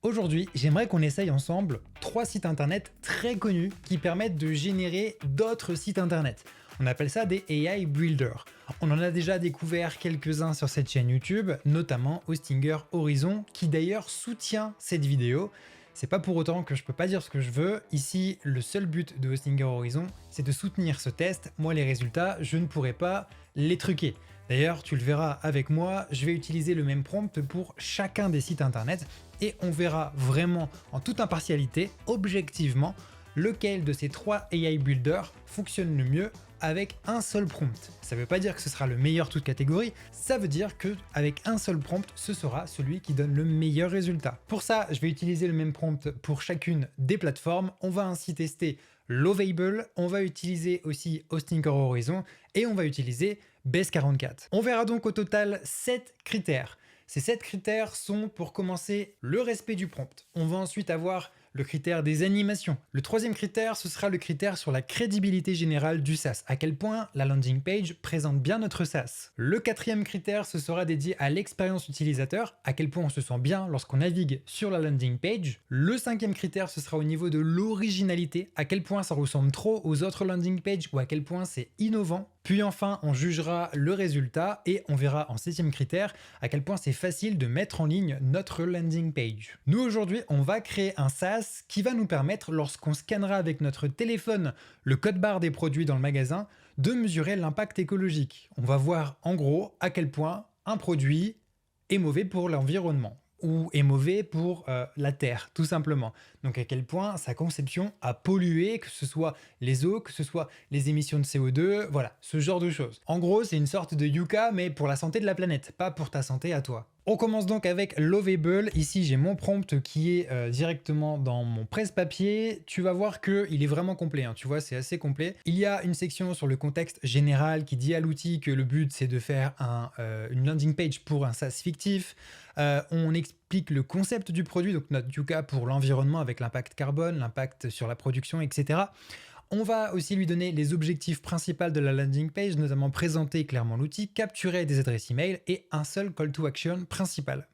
Aujourd'hui, j'aimerais qu'on essaye ensemble 3 sites internet très connus qui permettent de générer d'autres sites internet. On appelle ça des AI Builders. On en a déjà découvert quelques-uns sur cette chaîne YouTube, notamment Hostinger Horizon, qui d'ailleurs soutient cette vidéo. C'est pas pour autant que je peux pas dire ce que je veux. Ici, le seul but de Hostinger Horizon, c'est de soutenir ce test. Moi, les résultats, je ne pourrai pas les truquer. D'ailleurs, tu le verras avec moi, je vais utiliser le même prompt pour chacun des sites internet et on verra vraiment en toute impartialité, objectivement, lequel de ces 3 AI Builders fonctionne le mieux avec un seul prompt. Ça ne veut pas dire que ce sera le meilleur toute catégorie, ça veut dire qu'avec un seul prompt, ce sera celui qui donne le meilleur résultat. Pour ça, je vais utiliser le même prompt pour chacune des plateformes. On va ainsi tester Lovable, on va utiliser aussi Hostinger Horizon et on va utiliser Base44. On verra donc au total 7 critères. Ces 7 critères sont pour commencer le respect du prompt. On va ensuite avoir le critère des animations. Le troisième critère, ce sera le critère sur la crédibilité générale du SaaS. À quel point la landing page présente bien notre SaaS. Le quatrième critère, ce sera dédié à l'expérience utilisateur. À quel point on se sent bien lorsqu'on navigue sur la landing page. Le cinquième critère, ce sera au niveau de l'originalité. À quel point ça ressemble trop aux autres landing pages ou à quel point c'est innovant. Puis enfin, on jugera le résultat et on verra en septième critère à quel point c'est facile de mettre en ligne notre landing page. Nous aujourd'hui, on va créer un SaaS qui va nous permettre, lorsqu'on scannera avec notre téléphone le code barre des produits dans le magasin, de mesurer l'impact écologique. On va voir en gros à quel point un produit est mauvais pour l'environnement ou est mauvais pour la terre, tout simplement. Donc à quel point sa conception a pollué, que ce soit les eaux, que ce soit les émissions de CO2, voilà, ce genre de choses. En gros, c'est une sorte de Yuka, mais pour la santé de la planète, pas pour ta santé à toi. On commence donc avec Lovable. Ici, j'ai mon prompt qui est directement dans mon presse-papier. Tu vas voir qu'il est vraiment complet, hein. Tu vois, c'est assez complet. Il y a une section sur le contexte général qui dit à l'outil que le but, c'est de faire une landing page pour un SaaS fictif. On explique le concept du produit, donc notre Yuka pour l'environnement avec l'impact carbone, l'impact sur la production, etc. On va aussi lui donner les objectifs principaux de la landing page, notamment présenter clairement l'outil, capturer des adresses email et un seul call to action principal.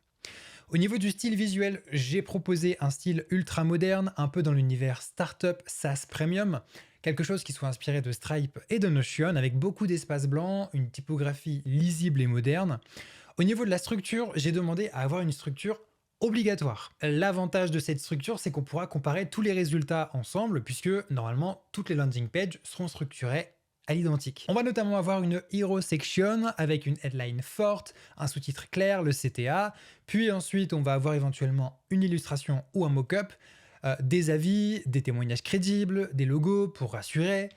Au niveau du style visuel, j'ai proposé un style ultra moderne, un peu dans l'univers startup SaaS Premium, quelque chose qui soit inspiré de Stripe et de Notion, avec beaucoup d'espace blanc, une typographie lisible et moderne. Au niveau de la structure, j'ai demandé à avoir une structure obligatoire. L'avantage de cette structure, c'est qu'on pourra comparer tous les résultats ensemble, puisque normalement, toutes les landing pages seront structurées à l'identique. On va notamment avoir une hero section avec une headline forte, un sous-titre clair, le CTA, puis ensuite on va avoir éventuellement une illustration ou un mock-up, des avis, des témoignages crédibles, des logos pour rassurer,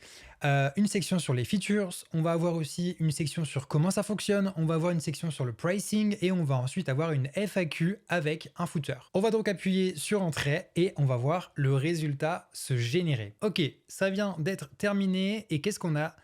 une section sur les features, on va avoir aussi une section sur comment ça fonctionne, on va avoir une section sur le pricing et on va ensuite avoir une FAQ avec un footer. On va donc appuyer sur entrée et on va voir le résultat se générer. Ok, ça vient d'être terminé et qu'est-ce qu'on a ?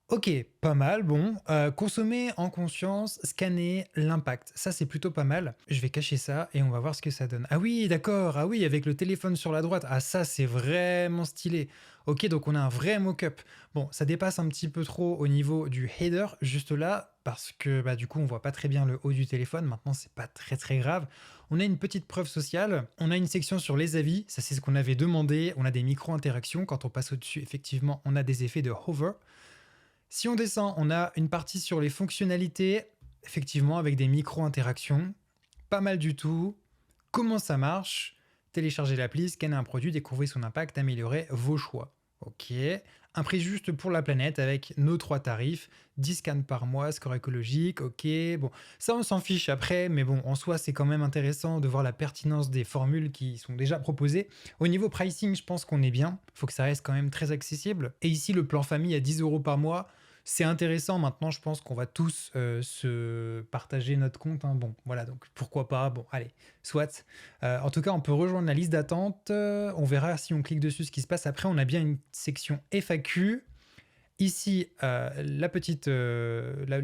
Ok, pas mal, bon. Consommer en conscience, scanner l'impact. Ça, c'est plutôt pas mal. Je vais cacher ça et on va voir ce que ça donne. Ah oui, d'accord, ah oui, avec le téléphone sur la droite. Ah ça, c'est vraiment stylé. Ok, donc on a un vrai mock-up. Bon, ça dépasse un petit peu trop au niveau du header, juste là, parce que bah, du coup, on voit pas très bien le haut du téléphone. Maintenant, c'est pas très grave. On a une petite preuve sociale. On a une section sur les avis. Ça, c'est ce qu'on avait demandé. On a des micro-interactions. Quand on passe au-dessus, effectivement, on a des effets de hover. Si on descend, on a une partie sur les fonctionnalités, effectivement avec des micro-interactions, pas mal du tout. Comment ça marche ? Télécharger l'appli, scanner un produit, découvrir son impact, améliorer vos choix. Ok. Un prix juste pour la planète avec nos 3 tarifs, 10 scans par mois, score écologique, ok. Bon, ça on s'en fiche après, mais bon, en soi c'est quand même intéressant de voir la pertinence des formules qui sont déjà proposées. Au niveau pricing, je pense qu'on est bien, faut que ça reste quand même très accessible. Et ici, le plan famille à 10 € par mois, c'est intéressant. Maintenant, je pense qu'on va tous se partager notre compte, hein. Bon, voilà, donc pourquoi pas. Bon, allez, soit. En tout cas, on peut rejoindre la liste d'attente. On verra si on clique dessus ce qui se passe. Après, on a bien une section FAQ. Ici, le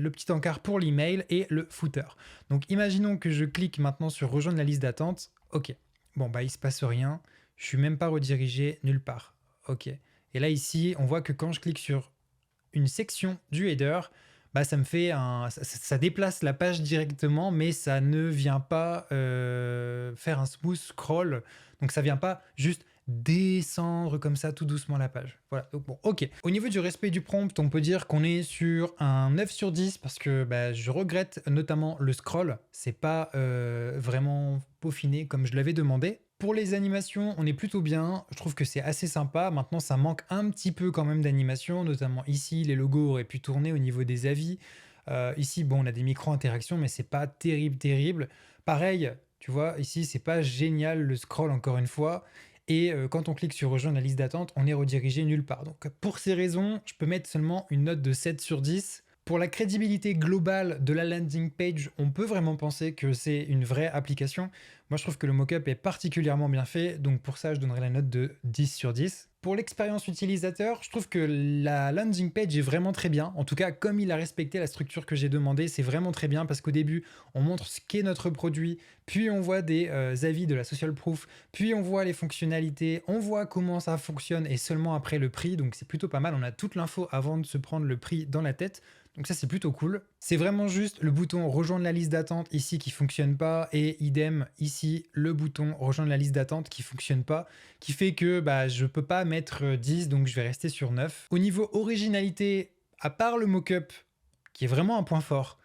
petit encart pour l'email et le footer. Donc, imaginons que je clique maintenant sur rejoindre la liste d'attente. Ok. Bon, bah, il se passe rien. Je suis même pas redirigé nulle part. Ok. Et là, ici, on voit que quand je clique sur une section du header, bah, ça me fait ça déplace la page directement, mais ça ne vient pas faire un smooth scroll. Donc ça vient pas juste descendre comme ça tout doucement la page. Voilà, donc bon, ok. Au niveau du respect du prompt, on peut dire qu'on est sur un 9 sur 10 parce que bah, je regrette notamment le scroll. C'est pas vraiment peaufiné comme je l'avais demandé. Pour les animations, on est plutôt bien. Je trouve que c'est assez sympa. Maintenant, ça manque un petit peu quand même d'animation, notamment ici, les logos auraient pu tourner au niveau des avis. Ici, bon, on a des micro-interactions, mais c'est pas terrible, terrible. Pareil, tu vois, ici, c'est pas génial le scroll encore une fois. Et quand on clique sur rejoindre la liste d'attente, on est redirigé nulle part. Donc pour ces raisons, je peux mettre seulement une note de 7 sur 10. Pour la crédibilité globale de la landing page, on peut vraiment penser que c'est une vraie application. Moi, je trouve que le mock-up est particulièrement bien fait, donc pour ça, je donnerai la note de 10 sur 10. Pour l'expérience utilisateur, je trouve que la landing page est vraiment très bien. En tout cas, comme il a respecté la structure que j'ai demandé, c'est vraiment très bien parce qu'au début, on montre ce qu'est notre produit, puis on voit des avis de la social proof, puis on voit les fonctionnalités, on voit comment ça fonctionne et seulement après le prix. Donc c'est plutôt pas mal. On a toute l'info avant de se prendre le prix dans la tête. Donc ça, c'est plutôt cool. C'est vraiment juste le bouton rejoindre la liste d'attente ici qui fonctionne pas et idem ici le bouton rejoindre la liste d'attente qui fonctionne pas, qui fait que bah, je peux pas mettre 10, donc je vais rester sur 9. Au niveau originalité, à part le mock-up qui est vraiment un point fort,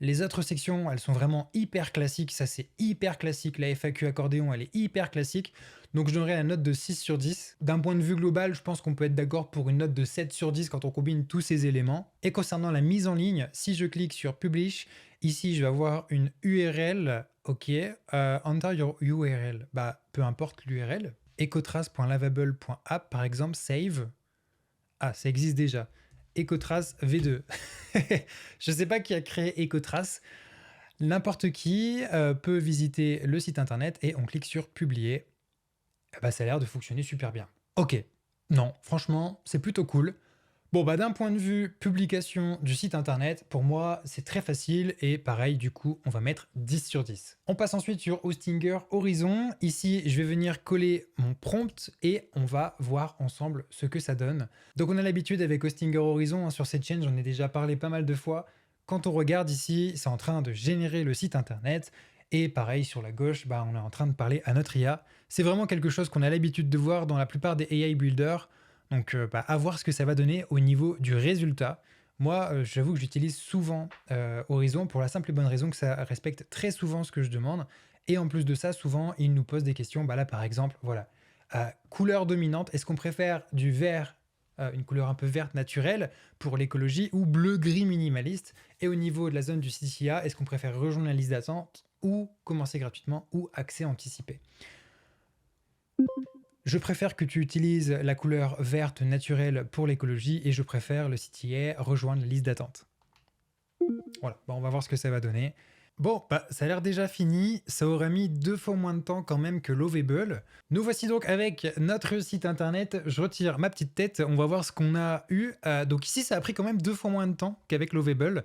les autres sections, elles sont vraiment hyper classiques. Ça, c'est hyper classique. La FAQ accordéon, elle est hyper classique. Donc, je donnerais la note de 6 sur 10. D'un point de vue global, je pense qu'on peut être d'accord pour une note de 7 sur 10 quand on combine tous ces éléments. Et concernant la mise en ligne, si je clique sur Publish, ici, je vais avoir une URL. OK. Enter your URL. Bah, peu importe l'URL. ecotrace.lavable.app, par exemple, save. Ah, ça existe déjà. Ecotrace V2. Je ne sais pas qui a créé Ecotrace. N'importe qui peut visiter le site internet et on clique sur publier. Eh ben, ça a l'air de fonctionner super bien. Ok. Non, franchement, c'est plutôt cool. Bon, bah d'un point de vue publication du site internet, pour moi, c'est très facile et pareil, du coup, on va mettre 10 sur 10. On passe ensuite sur Hostinger Horizon. Ici, je vais venir coller mon prompt et on va voir ensemble ce que ça donne. Donc, on a l'habitude avec Hostinger Horizon, hein, sur cette chaîne, j'en ai déjà parlé pas mal de fois. Quand on regarde ici, c'est en train de générer le site internet. Et pareil, sur la gauche, bah, on est en train de parler à notre IA. C'est vraiment quelque chose qu'on a l'habitude de voir dans la plupart des AI builders. Donc, bah, à voir ce que ça va donner au niveau du résultat. Moi, j'avoue que j'utilise souvent Horizon pour la simple et bonne raison que ça respecte très souvent ce que je demande. Et en plus de ça, souvent, il nous pose des questions. Bah là, par exemple, voilà. Couleur dominante, est-ce qu'on préfère du vert, une couleur un peu verte naturelle pour l'écologie, ou bleu-gris minimaliste? Et au niveau de la zone du CCA, est-ce qu'on préfère rejoindre la liste d'attente ou commencer gratuitement ou accès anticipé? Je préfère que tu utilises la couleur verte naturelle pour l'écologie et je préfère le CTA rejoindre la liste d'attente. Voilà, bah on va voir ce que ça va donner. Bon, bah ça a l'air déjà fini, ça aurait mis 2 fois moins de temps quand même que Lovable. Nous voici donc avec notre site internet, je retire ma petite tête, on va voir ce qu'on a eu. Donc ici ça a pris quand même 2 fois moins de temps qu'avec Lovable.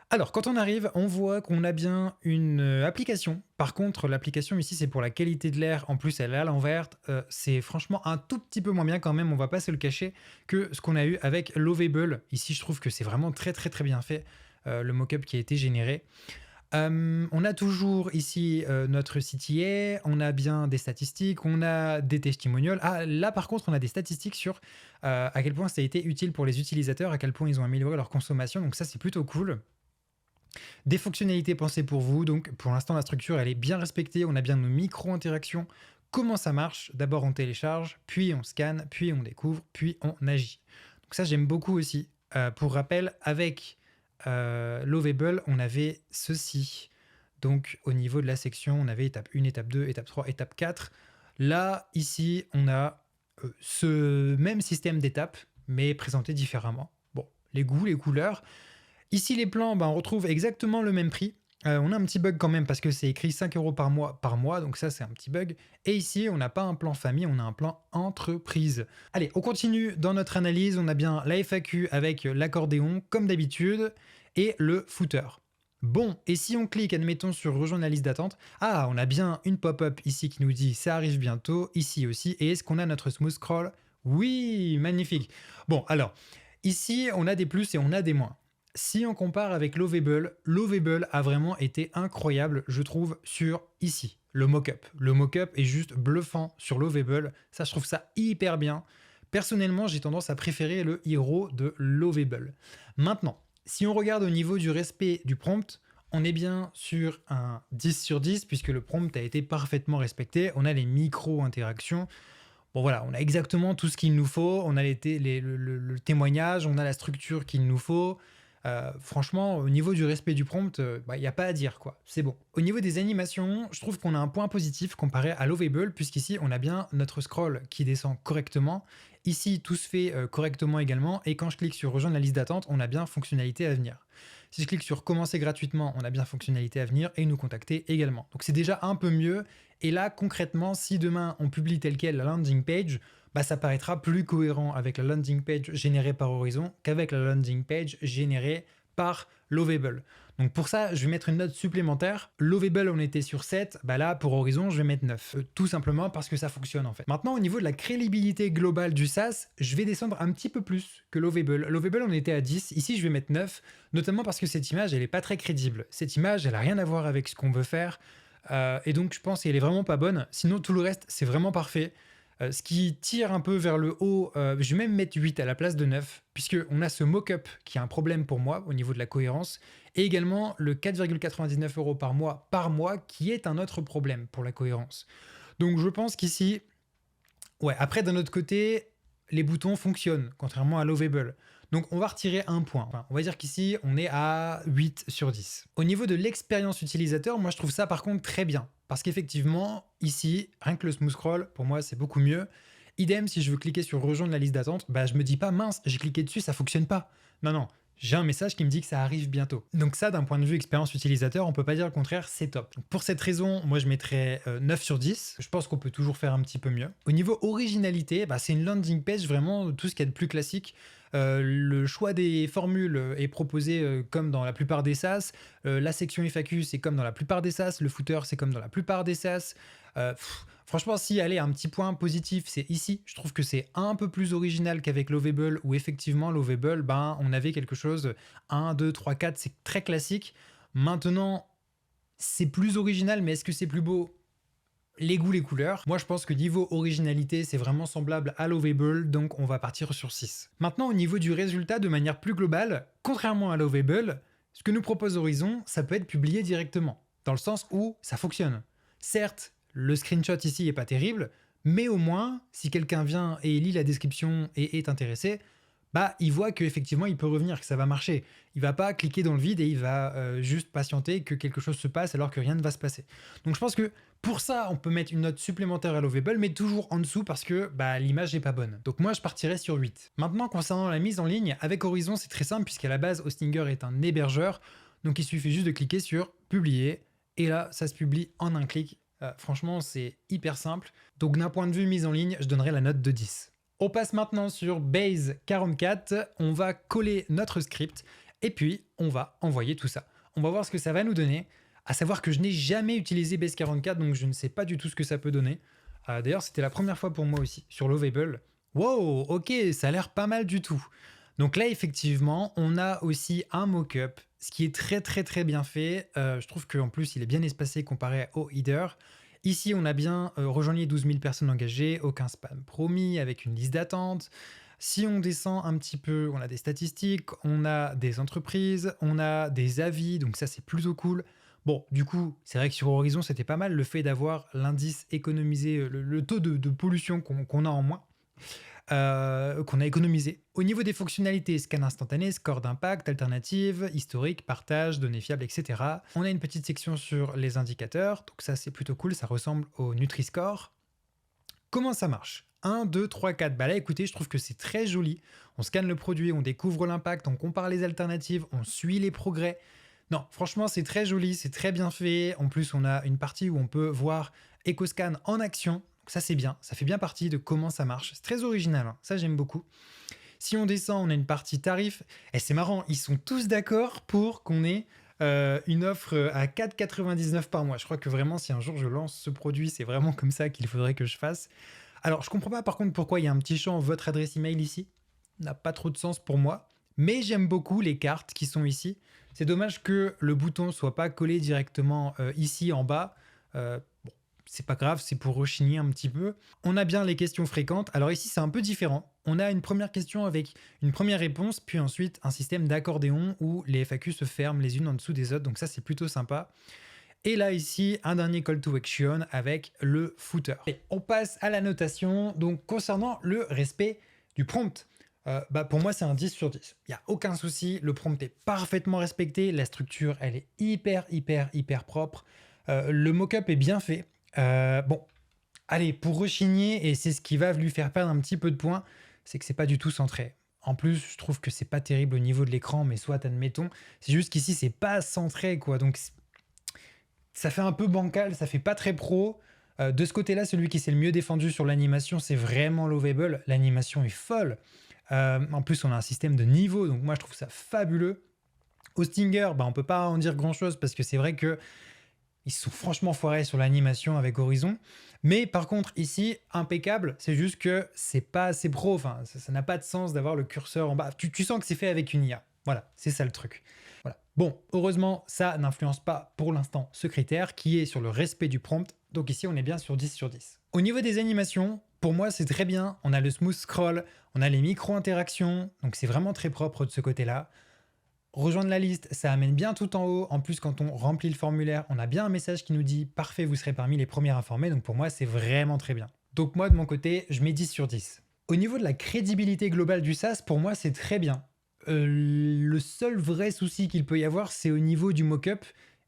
Alors, quand on arrive, on voit qu'on a bien une application. Par contre, l'application ici, c'est pour la qualité de l'air. En plus, elle est à l'envers. C'est franchement un tout petit peu moins bien quand même, on va pas se le cacher, que ce qu'on a eu avec Lovable. Ici, je trouve que c'est vraiment très très très bien fait, le mock-up qui a été généré. On a toujours ici notre CTA, on a bien des statistiques, on a des testimonials. Ah, là par contre, on a des statistiques sur à quel point ça a été utile pour les utilisateurs, à quel point ils ont amélioré leur consommation. Donc ça, c'est plutôt cool. Des fonctionnalités pensées pour vous, donc pour l'instant la structure elle est bien respectée, on a bien nos micro-interactions. Comment ça marche? D'abord on télécharge, puis on scanne, puis on découvre, puis on agit. Donc ça j'aime beaucoup aussi. Pour rappel, avec Lovable, on avait ceci. Donc au niveau de la section, on avait étape 1, étape 2, étape 3, étape 4. Là, ici, on a ce même système d'étapes, mais présenté différemment. Bon, les goûts, les couleurs. Ici, les plans, bah, on retrouve exactement le même prix. On a un petit bug quand même parce que c'est écrit 5 € par mois, donc ça c'est un petit bug. Et ici, on n'a pas un plan famille, on a un plan entreprise. Allez, on continue dans notre analyse. On a bien la FAQ avec l'accordéon, comme d'habitude, et le footer. Bon, et si on clique, admettons, sur rejoindre la liste d'attente, ah, on a bien une pop-up ici qui nous dit ça arrive bientôt, ici aussi. Et est-ce qu'on a notre smooth scroll? Oui, magnifique. Bon, alors, ici, on a des plus et on a des moins. Si on compare avec Lovable, Lovable a vraiment été incroyable, je trouve, sur ici, le mock-up. Le mock-up est juste bluffant sur Lovable, ça je trouve ça hyper bien. Personnellement, j'ai tendance à préférer le hero de Lovable. Maintenant, si on regarde au niveau du respect du prompt, on est bien sur un 10 sur 10 puisque le prompt a été parfaitement respecté. On a les micro-interactions. Bon voilà, on a exactement tout ce qu'il nous faut. On a le témoignage, on a la structure qu'il nous faut. Franchement, au niveau du respect du prompt, il n'y a pas à dire quoi. C'est bon. Au niveau des animations, je trouve qu'on a un point positif comparé à Lovable, puisqu'ici on a bien notre scroll qui descend correctement. Ici, tout se fait correctement également. Et quand je clique sur rejoindre la liste d'attente, on a bien fonctionnalité à venir. Si je clique sur commencer gratuitement, on a bien fonctionnalité à venir et nous contacter également. Donc c'est déjà un peu mieux. Et là, concrètement, si demain on publie tel quel la landing page, ça paraîtra plus cohérent avec la landing page générée par Horizon qu'avec la landing page générée par Lovable. Donc pour ça, je vais mettre une note supplémentaire. Lovable, on était sur 7, là pour Horizon, je vais mettre 9. Tout simplement parce que ça fonctionne en fait. Maintenant, au niveau de la crédibilité globale du SaaS, je vais descendre un petit peu plus que Lovable. Lovable, on était à 10, ici je vais mettre 9, notamment parce que cette image, elle n'est pas très crédible. Cette image, elle n'a rien à voir avec ce qu'on veut faire. Et donc je pense qu'elle est vraiment pas bonne. Sinon, tout le reste, c'est vraiment parfait. Ce qui tire un peu vers le haut, je vais même mettre 8 à la place de 9, puisqu'on a ce mock-up qui est un problème pour moi au niveau de la cohérence, et également le 4,99 € par mois, qui est un autre problème pour la cohérence. Donc je pense qu'ici, ouais, après d'un autre côté, les boutons fonctionnent, contrairement à Lovable. Donc on va retirer un point. Enfin, on va dire qu'ici, on est à 8 sur 10. Au niveau de l'expérience utilisateur, moi je trouve ça par contre très bien. Parce qu'effectivement, ici, rien que le smooth scroll, pour moi, c'est beaucoup mieux. Idem, si je veux cliquer sur rejoindre la liste d'attente, je me dis pas mince, j'ai cliqué dessus, ça fonctionne pas. Non, j'ai un message qui me dit que ça arrive bientôt. Donc ça, d'un point de vue expérience utilisateur, on peut pas dire le contraire, c'est top. Donc pour cette raison, moi je mettrais 9 sur 10. Je pense qu'on peut toujours faire un petit peu mieux. Au niveau originalité, c'est une landing page vraiment tout ce qu'il y a de plus classique. Le choix des formules est proposé comme dans la plupart des SaaS. La section FAQ, c'est comme dans la plupart des SaaS. Le footer, c'est comme dans la plupart des SaaS. Franchement, si allez, un petit point positif, c'est ici. Je trouve que c'est un peu plus original qu'avec Lovable, où effectivement, Lovable, on avait quelque chose, 1, 2, 3, 4, c'est très classique. Maintenant, c'est plus original, mais est-ce que c'est plus beau ? Les goûts, les couleurs. Moi, je pense que niveau originalité, c'est vraiment semblable à Lovable, donc on va partir sur 6. Maintenant, au niveau du résultat, de manière plus globale, contrairement à Lovable, ce que nous propose Horizon, ça peut être publié directement, dans le sens où ça fonctionne. Certes, le screenshot ici est pas terrible, mais au moins, si quelqu'un vient et lit la description et est intéressé, il voit qu'effectivement il peut revenir, que ça va marcher. Il va pas cliquer dans le vide et il va juste patienter que quelque chose se passe alors que rien ne va se passer. Donc je pense que pour ça, on peut mettre une note supplémentaire à Lovable, mais toujours en dessous parce que l'image n'est pas bonne. Donc moi, je partirais sur 8. Maintenant, concernant la mise en ligne, avec Horizon, c'est très simple puisqu'à la base, Hostinger est un hébergeur. Donc il suffit juste de cliquer sur publier et là, ça se publie en un clic. Franchement, c'est hyper simple. Donc d'un point de vue mise en ligne, je donnerais la note de 10. On passe maintenant sur Base 44, on va coller notre script et puis on va envoyer tout ça. On va voir ce que ça va nous donner, à savoir que je n'ai jamais utilisé Base 44, donc je ne sais pas du tout ce que ça peut donner. D'ailleurs, c'était la première fois pour moi aussi, sur Lovable. Wow, ok, ça a l'air pas mal du tout. Donc là, effectivement, on a aussi un mock-up, ce qui est très très très bien fait. Je trouve qu'en plus, il est bien espacé comparé au header. Ici, on a bien rejoigné 12 000 personnes engagées, aucun spam promis, avec une liste d'attente. Si on descend un petit peu, on a des statistiques, on a des entreprises, on a des avis, donc ça c'est plutôt cool. Bon, du coup, c'est vrai que sur Horizon, c'était pas mal le fait d'avoir l'indice économisé, le taux de pollution qu'on a en moins. Qu'on a économisé. Au niveau des fonctionnalités, scan instantané, score d'impact, alternative, historique, partage, données fiables, etc. On a une petite section sur les indicateurs, donc ça c'est plutôt cool, ça ressemble au Nutri-Score. Comment ça marche ? 1, 2, 3, 4. Là écoutez, je trouve que c'est très joli. On scanne le produit, on découvre l'impact, on compare les alternatives, on suit les progrès. Non, franchement c'est très joli, c'est très bien fait. En plus on a une partie où on peut voir EcoScan en action. Donc ça c'est bien, ça fait bien partie de comment ça marche. C'est très original, hein. Ça j'aime beaucoup. Si on descend, on a une partie tarif. Et c'est marrant, ils sont tous d'accord pour qu'on ait une offre à 4,99 par mois. Je crois que vraiment, si un jour je lance ce produit, c'est vraiment comme ça qu'il faudrait que je fasse. Alors, je comprends pas par contre pourquoi il y a un petit champ votre adresse email ici. Ça n'a pas trop de sens pour moi. Mais j'aime beaucoup les cartes qui sont ici. C'est dommage que le bouton soit pas collé directement ici en bas. Bon, c'est pas grave, c'est pour rechigner un petit peu. On a bien les questions fréquentes. Alors ici, c'est un peu différent. On a une première question avec une première réponse, puis ensuite un système d'accordéon où les FAQ se ferment les unes en dessous des autres. Donc ça, c'est plutôt sympa. Et là, ici, un dernier call to action avec le footer. Et on passe à la notation. Donc, concernant le respect du prompt, pour moi, c'est un 10 sur 10. Il n'y a aucun souci. Le prompt est parfaitement respecté. La structure, elle est hyper propre. Le mock-up est bien fait. Bon, allez, pour rechigner, et c'est ce qui va lui faire perdre un petit peu de points, c'est que c'est pas du tout centré. En plus, je trouve que c'est pas terrible au niveau de l'écran, mais soit admettons. C'est juste qu'ici, c'est pas centré, quoi. Donc, ça fait un peu bancal, ça fait pas très pro. De ce côté-là, celui qui s'est le mieux défendu sur l'animation, c'est vraiment Lovable. L'animation est folle. En plus, on a un système de niveau, donc moi, je trouve ça fabuleux. Au Stinger, on peut pas en dire grand-chose parce que c'est vrai que ils sont franchement foirés sur l'animation avec Horizon. Mais par contre, ici, impeccable. C'est juste que c'est pas assez pro. Enfin, ça n'a pas de sens d'avoir le curseur en bas. Tu sens que c'est fait avec une IA. Voilà, c'est ça le truc. Voilà. Bon, heureusement, ça n'influence pas pour l'instant ce critère qui est sur le respect du prompt. Donc ici, on est bien sur 10 sur 10. Au niveau des animations, pour moi, c'est très bien. On a le smooth scroll, on a les micro-interactions. Donc c'est vraiment très propre de ce côté-là. Rejoindre la liste, ça amène bien tout en haut. En plus, quand on remplit le formulaire, on a bien un message qui nous dit « Parfait, vous serez parmi les premiers informés ». Donc pour moi, c'est vraiment très bien. Donc moi, de mon côté, je mets 10 sur 10. Au niveau de la crédibilité globale du SaaS, pour moi, c'est très bien. Le seul vrai souci qu'il peut y avoir, c'est au niveau du mock-up.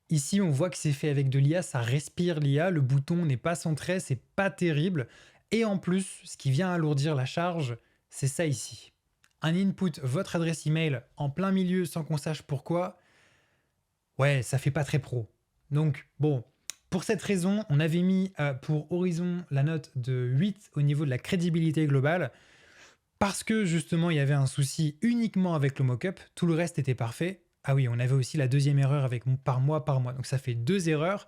Ici, on voit que c'est fait avec de l'IA, ça respire l'IA, le bouton n'est pas centré, c'est pas terrible. Et en plus, ce qui vient alourdir la charge, c'est ça ici. Un input, votre adresse email en plein milieu sans qu'on sache pourquoi, ouais, ça fait pas très pro. Donc bon, pour cette raison, on avait mis pour Horizon la note de 8 au niveau de la crédibilité globale, parce que justement il y avait un souci uniquement avec le mock-up, tout le reste était parfait. Ah oui, on avait aussi la deuxième erreur avec par mois, donc ça fait 2 erreurs.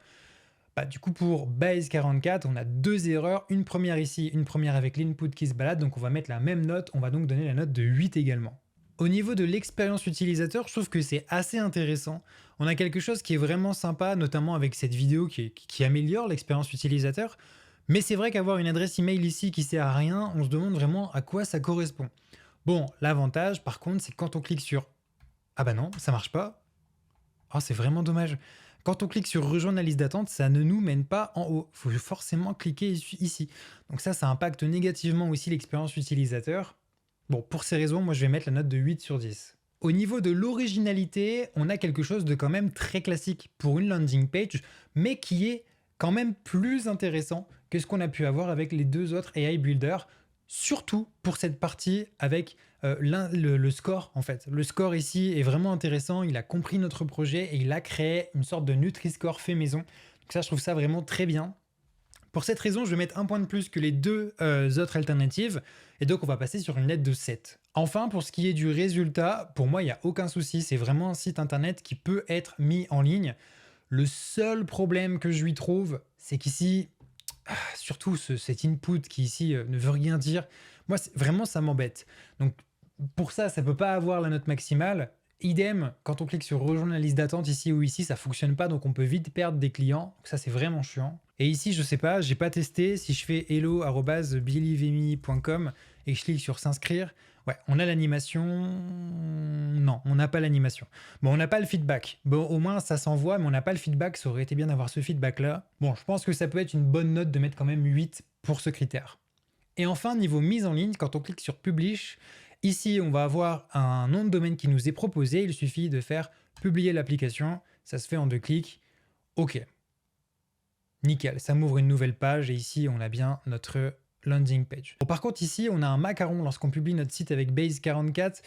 Du coup, pour Base 44, on a 2 erreurs, une première ici, une première avec l'input qui se balade, donc on va mettre la même note, on va donc donner la note de 8 également. Au niveau de l'expérience utilisateur, je trouve que c'est assez intéressant. On a quelque chose qui est vraiment sympa, notamment avec cette vidéo qui améliore l'expérience utilisateur, mais c'est vrai qu'avoir une adresse email ici qui sert à rien, on se demande vraiment à quoi ça correspond. Bon, l'avantage par contre, c'est quand on clique sur « Ah bah non, ça marche pas », oh c'est vraiment dommage. Quand on clique sur rejoindre la liste d'attente, ça ne nous mène pas en haut. Il faut forcément cliquer ici. Donc ça impacte négativement aussi l'expérience utilisateur. Bon, pour ces raisons, moi je vais mettre la note de 8 sur 10. Au niveau de l'originalité, on a quelque chose de quand même très classique pour une landing page, mais qui est quand même plus intéressant que ce qu'on a pu avoir avec les deux autres AI builders, surtout pour cette partie avec le score en fait. Le score ici est vraiment intéressant, il a compris notre projet et il a créé une sorte de Nutri-Score fait maison. Donc ça, je trouve ça vraiment très bien. Pour cette raison, je vais mettre un point de plus que les deux autres alternatives et donc on va passer sur une note de 7. Enfin, pour ce qui est du résultat, pour moi, il n'y a aucun souci. C'est vraiment un site internet qui peut être mis en ligne. Le seul problème que je lui trouve, c'est qu'ici, surtout cet input qui ici ne veut rien dire, moi, vraiment, ça m'embête. Donc, pour ça, ça ne peut pas avoir la note maximale. Idem, quand on clique sur rejoindre la liste d'attente ici ou ici, ça ne fonctionne pas, donc on peut vite perdre des clients. Donc ça, c'est vraiment chiant. Et ici, je ne sais pas, j'ai pas testé. Si je fais hello@billivemi.com et que je clique sur s'inscrire, ouais, on a l'animation. Non, on n'a pas l'animation. Bon, on n'a pas le feedback. Bon, au moins, ça s'envoie, mais on n'a pas le feedback. Ça aurait été bien d'avoir ce feedback-là. Bon, je pense que ça peut être une bonne note de mettre quand même 8 pour ce critère. Et enfin, niveau mise en ligne, quand on clique sur Publish, ici, on va avoir un nom de domaine qui nous est proposé. Il suffit de faire publier l'application. Ça se fait en 2 clics. OK. Nickel, ça m'ouvre une nouvelle page et ici, on a bien notre landing page. Bon, par contre, ici, on a un macaron lorsqu'on publie notre site avec Base 44.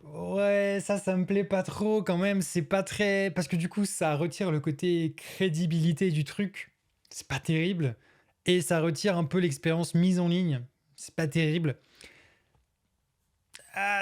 Ouais, ça me plaît pas trop quand même. C'est pas très... Parce que du coup, ça retire le côté crédibilité du truc. C'est pas terrible. Et ça retire un peu l'expérience mise en ligne. C'est pas terrible.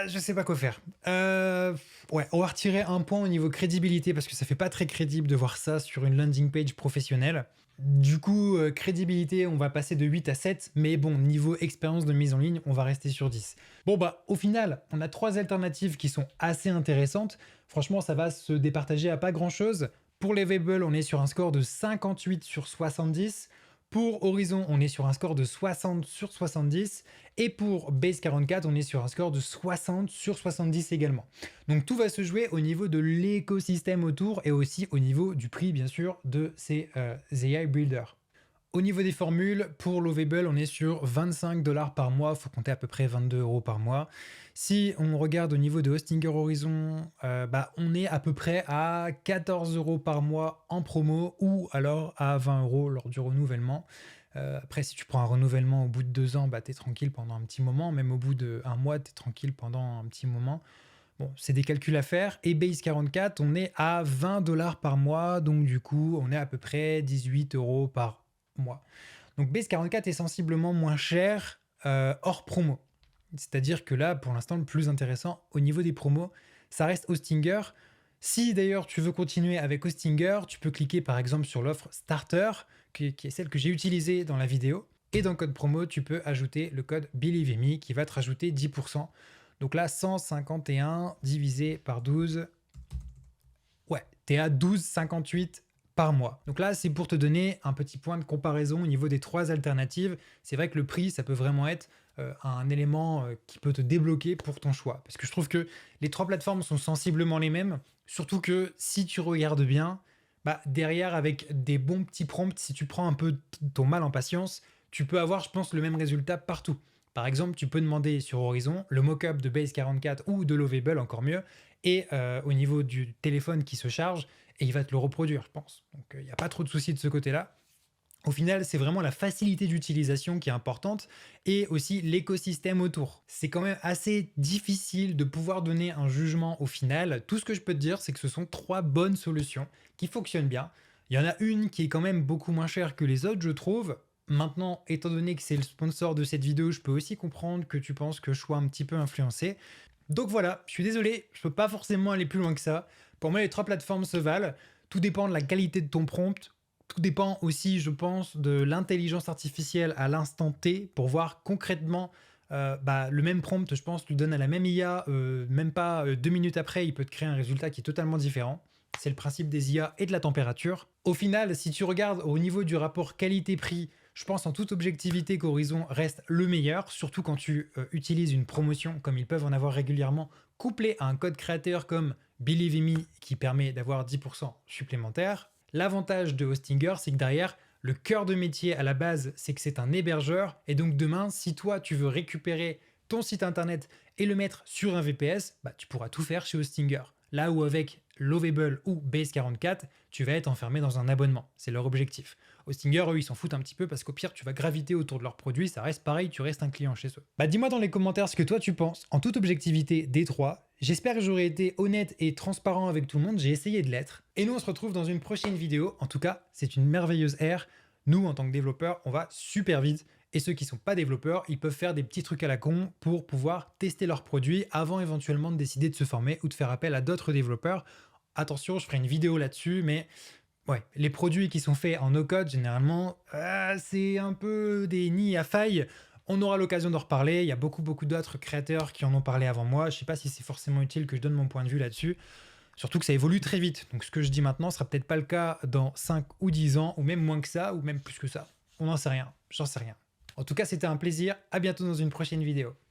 Je sais pas quoi faire. Ouais, on va retirer un point au niveau crédibilité parce que ça fait pas très crédible de voir ça sur une landing page professionnelle. Du coup, crédibilité, on va passer de 8 à 7, mais bon, niveau expérience de mise en ligne, on va rester sur 10. Bon bah, au final, on a 3 alternatives qui sont assez intéressantes. Franchement, ça va se départager à pas grand-chose. Pour les Webull, on est sur un score de 58 sur 70. Pour Horizon, on est sur un score de 60 sur 70. Et pour Base 44, on est sur un score de 60 sur 70 également. Donc tout va se jouer au niveau de l'écosystème autour et aussi au niveau du prix, bien sûr, de ces AI Builders. Au niveau des formules, pour Lovable, on est sur 25 $ par mois, il faut compter à peu près 22 € par mois. Si on regarde au niveau de Hostinger Horizon, on est à peu près à 14 € par mois en promo ou alors à 20 € lors du renouvellement. Après, si tu prends un renouvellement au bout de 2 ans, tu es tranquille pendant un petit moment. Même au bout d'un mois, tu es tranquille pendant un petit moment. Bon, c'est des calculs à faire. Et Base 44, on est à 20 $ par mois. Donc, du coup, on est à peu près 18 € par mois. Donc, Base 44 est sensiblement moins cher hors promo. C'est-à-dire que là, pour l'instant, le plus intéressant au niveau des promos, ça reste Hostinger. Si d'ailleurs tu veux continuer avec Hostinger, tu peux cliquer par exemple sur l'offre Starter, qui est celle que j'ai utilisée dans la vidéo. Et dans le code promo, tu peux ajouter le code BelievMe qui va te rajouter 10%. Donc là, 151 divisé par 12, ouais, t'es à 12,58 par mois. Donc là, c'est pour te donner un petit point de comparaison au niveau des 3 alternatives. C'est vrai que le prix, ça peut vraiment être un élément qui peut te débloquer pour ton choix. Parce que je trouve que les 3 plateformes sont sensiblement les mêmes. Surtout que si tu regardes bien, derrière, avec des bons petits prompts, si tu prends un peu ton mal en patience, tu peux avoir, je pense, le même résultat partout. Par exemple, tu peux demander sur Horizon le mock-up de Base 44 ou de Lovable, encore mieux, et au niveau du téléphone qui se charge, et il va te le reproduire, je pense. Donc il n'y a pas trop de soucis de ce côté-là. Au final, c'est vraiment la facilité d'utilisation qui est importante et aussi l'écosystème autour. C'est quand même assez difficile de pouvoir donner un jugement au final. Tout ce que je peux te dire, c'est que ce sont 3 bonnes solutions qui fonctionnent bien. Il y en a une qui est quand même beaucoup moins chère que les autres, je trouve. Maintenant, étant donné que c'est le sponsor de cette vidéo, je peux aussi comprendre que tu penses que je sois un petit peu influencé. Donc voilà, je suis désolé, je peux pas forcément aller plus loin que ça. Pour moi, les 3 plateformes se valent. Tout dépend de la qualité de ton prompt. Tout dépend aussi, je pense, de l'intelligence artificielle à l'instant T pour voir concrètement le même prompt, je pense, tu le donnes à la même IA, même pas 2 minutes après, il peut te créer un résultat qui est totalement différent. C'est le principe des IA et de la température. Au final, si tu regardes au niveau du rapport qualité-prix, je pense en toute objectivité qu'Horizon reste le meilleur, surtout quand tu utilises une promotion comme ils peuvent en avoir régulièrement, couplée à un code créateur comme BelieveMe qui permet d'avoir 10% supplémentaire. L'avantage de Hostinger, c'est que derrière, le cœur de métier à la base, c'est que c'est un hébergeur. Et donc demain, si toi, tu veux récupérer ton site internet et le mettre sur un VPS, tu pourras tout faire chez Hostinger. Là où avec Lovable ou Base 44, tu vas être enfermé dans un abonnement. C'est leur objectif. Hostinger, eux, ils s'en foutent un petit peu parce qu'au pire, tu vas graviter autour de leurs produits, ça reste pareil, tu restes un client chez eux. Dis-moi dans les commentaires ce que toi tu penses, en toute objectivité des 3. J'espère que j'aurai été honnête et transparent avec tout le monde, j'ai essayé de l'être. Et nous, on se retrouve dans une prochaine vidéo. En tout cas, c'est une merveilleuse ère. Nous, en tant que développeurs, on va super vite. Et ceux qui ne sont pas développeurs, ils peuvent faire des petits trucs à la con pour pouvoir tester leurs produits avant éventuellement de décider de se former ou de faire appel à d'autres développeurs. Attention, je ferai une vidéo là-dessus, mais ouais, les produits qui sont faits en no-code, généralement, c'est un peu des nids à failles. On aura l'occasion d'en reparler. Il y a beaucoup d'autres créateurs qui en ont parlé avant moi. Je ne sais pas si c'est forcément utile que je donne mon point de vue là-dessus. Surtout que ça évolue très vite. Donc ce que je dis maintenant sera peut-être pas le cas dans 5 ou 10 ans, ou même moins que ça, ou même plus que ça. On n'en sait rien. J'en sais rien. En tout cas, c'était un plaisir. À bientôt dans une prochaine vidéo.